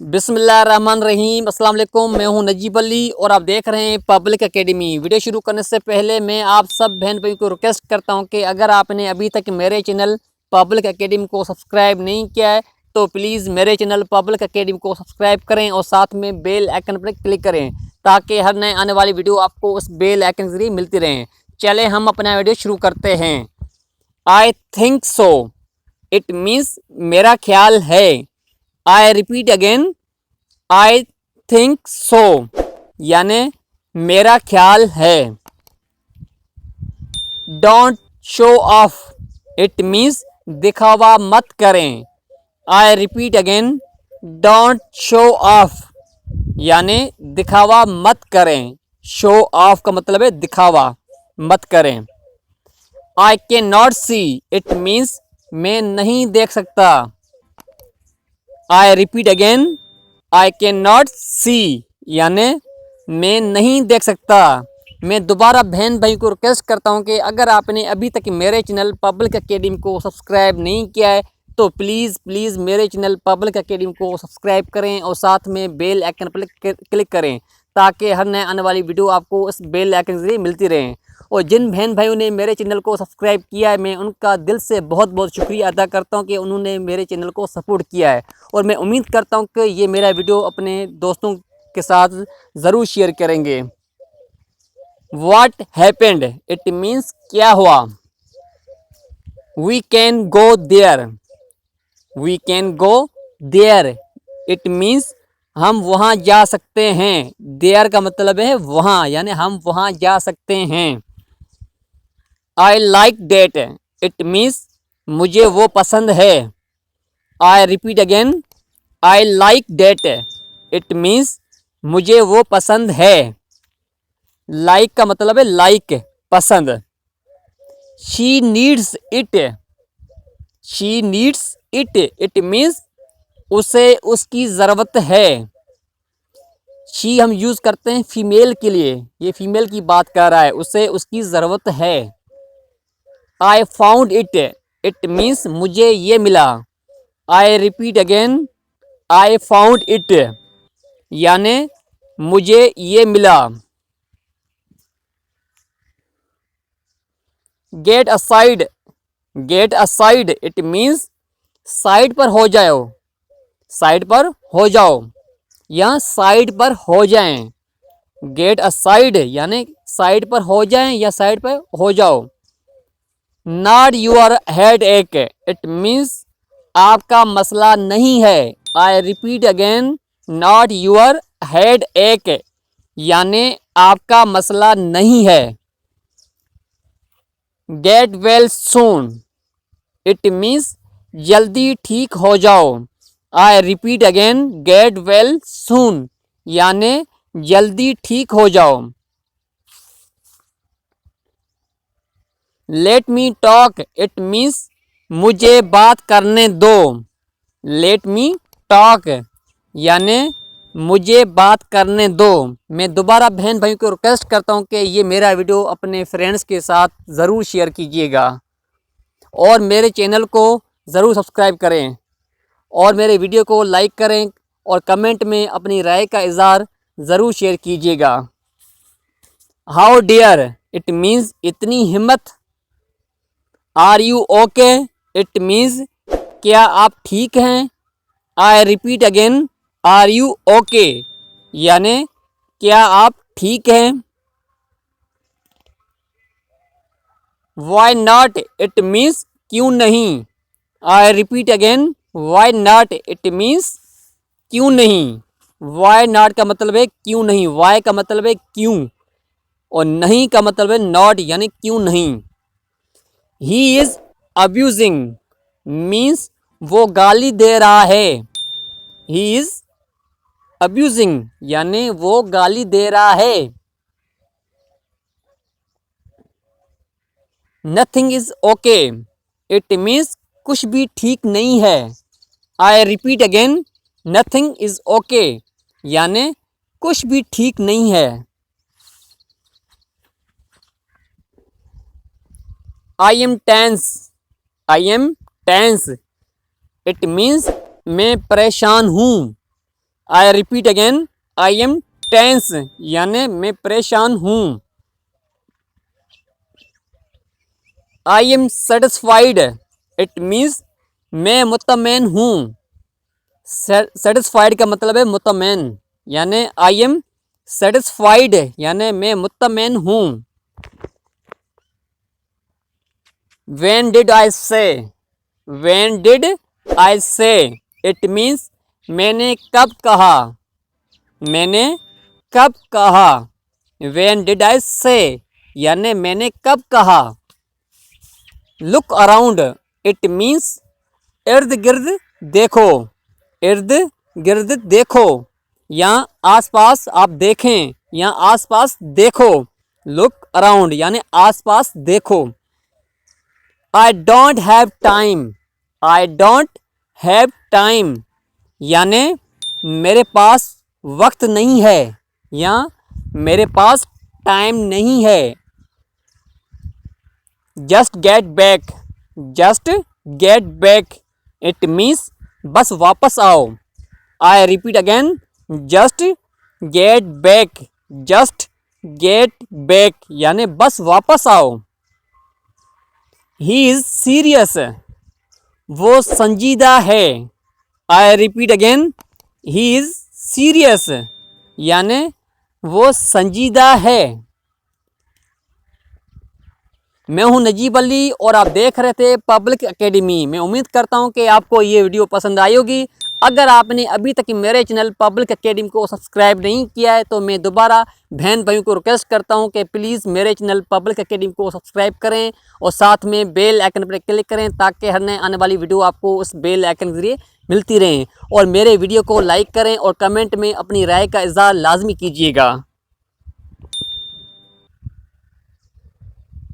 बिस्मिल्लाहिर्रहमानिर्रहीम। अस्सलाम वालेकुम। मैं हूं नजीब अली और आप देख रहे हैं पब्लिक एकेडमी। वीडियो शुरू करने से पहले मैं आप सब बहन भाई को रिक्वेस्ट करता हूं कि अगर आपने अभी तक मेरे चैनल पब्लिक एकेडमी को सब्सक्राइब नहीं किया है तो प्लीज़ मेरे चैनल पब्लिक एकेडमी को सब्सक्राइब करें और साथ में बेल आइकन पर क्लिक करें ताकि हर नए आने वाली वीडियो आपको उस बेल आइकन के जरिए मिलती रहें। चले हम अपना वीडियो शुरू करते हैं। I think so it means मेरा ख्याल है। I repeat again, I think so यानी मेरा ख्याल है। Don't show off it means दिखावा मत करें। आई repeat again, don't show off यानी दिखावा मत करें। शो ऑफ का मतलब है दिखावा मत करें। I can not see it means मैं नहीं देख सकता। I repeat again, I can not see यानी मैं नहीं देख सकता। मैं दोबारा बहन भाई को रिक्वेस्ट करता हूं कि अगर आपने अभी तक मेरे चैनल पब्लिक एकेडमी को सब्सक्राइब नहीं किया है तो प्लीज़ मेरे चैनल पब्लिक एकेडमी को सब्सक्राइब करें और साथ में बेल आइकन पर क्लिक करें ताकि हर नए आने वाली वीडियो आपको इस बेल आइकन से मिलती रहें। और जिन बहन भाइयों ने मेरे चैनल को सब्सक्राइब किया है मैं उनका दिल से बहुत बहुत शुक्रिया अदा करता हूं कि उन्होंने मेरे चैनल को सपोर्ट किया है। और मैं उम्मीद करता हूं कि ये मेरा वीडियो अपने दोस्तों के साथ ज़रूर शेयर करेंगे। What happened? इट मीन्स क्या हुआ। We can go there. We can go there. It means हम वहाँ जा सकते हैं। देयर का मतलब है वहाँ यानी हम वहाँ जा सकते हैं। I like that it means मुझे वो पसंद है। I repeat again, I like that it means मुझे वो पसंद है। लाइक का मतलब है लाइक पसंद। She needs it, she needs it it means उसे उसकी ज़रूरत है। शी हम यूज़ करते हैं फीमेल के लिए, ये फीमेल की बात कर रहा है, उसे उसकी ज़रूरत है। I found it it means मुझे ये मिला। I repeat again, I found it यानी मुझे ये मिला। Get aside, get aside it means side पर हो जाओ, साइड पर हो जाओ या साइड पर हो जाएं। गेट असाइड यानी साइड पर हो जाएं या साइड पर हो जाओ। नॉट योर हेड एक इट मीन्स आपका मसला नहीं है। I repeat again, not your head एक यानी आपका मसला नहीं है। Get well soon it means जल्दी ठीक हो जाओ। आई repeat again, get well soon यानी जल्दी ठीक हो जाओ। Let me talk it means मुझे बात करने दो। लेट मी टॉक यानी मुझे बात करने दो। मैं दोबारा बहन भाई को रिक्वेस्ट करता हूँ कि ये मेरा वीडियो अपने फ्रेंड्स के साथ ज़रूर शेयर कीजिएगा और मेरे चैनल को ज़रूर सब्सक्राइब करें और मेरे वीडियो को लाइक करें और कमेंट में अपनी राय का इज़हार ज़रूर शेयर कीजिएगा। हाउ डियर इट मीन्स इतनी हिम्मत। Are you okay it means क्या आप ठीक हैं। I repeat again, are you okay यानी क्या आप ठीक हैं। वाई नॉट इट मीन्स क्यों नहीं। I repeat again, why not it means क्यों नहीं। वाई नॉट का मतलब है क्यों नहीं, वाई का मतलब है क्यों और नहीं का मतलब है नॉट यानी क्यों नहीं। ही इज़ अब्यूजिंग मीन्स वो गाली दे रहा है। ही इज़ अब्यूजिंग यानी वो गाली दे रहा है। Nothing is okay it means कुछ भी ठीक नहीं है। I repeat again, nothing is okay यानी कुछ भी ठीक नहीं है। I am tense, I am tense it means मैं परेशान हूँ। I repeat again, I am tense यानी मैं परेशान हूँ। I am satisfied, it means मैं मुतमैन हूँ। सेटिस्फाइड का मतलब है मुतमैन, यानी आई एम सेटिस्फाइड यानी मैं मुतमैन हूँ। When did I say? When did I say? It means मैंने कब कहा, मैंने कब कहा। When did I say? यानी मैंने कब कहा। Look around, it means इर्द गिर्द देखो, इर्द गिर्द देखो या आसपास आप देखें या आसपास देखो। Look around यानी आसपास देखो। I don't have time, I don't have time यानी मेरे पास वक्त नहीं है या मेरे पास टाइम नहीं है। Just get back, just get back, it means बस वापस आओ। I repeat again, just get back, just get back यानी बस वापस आओ। He is serious, वो संजीदा है। I repeat again, he is serious यानी वो संजीदा है। मैं हूं नजीब अली और आप देख रहे थे पब्लिक एकेडमी। मैं उम्मीद करता हूं कि आपको ये वीडियो पसंद आई होगी। अगर आपने अभी तक मेरे चैनल पब्लिक एकेडमी को सब्सक्राइब नहीं किया है तो मैं दोबारा बहन भाइयों को रिक्वेस्ट करता हूं कि प्लीज़ मेरे चैनल पब्लिक एकेडमी को सब्सक्राइब करें और साथ में बेल आइकन पर क्लिक करें ताकि हर नए आने वाली वीडियो आपको उस बेल आइकन के जरिए मिलती रहें। और मेरे वीडियो को लाइक करें और कमेंट में अपनी राय का इज़हार लाजमी कीजिएगा।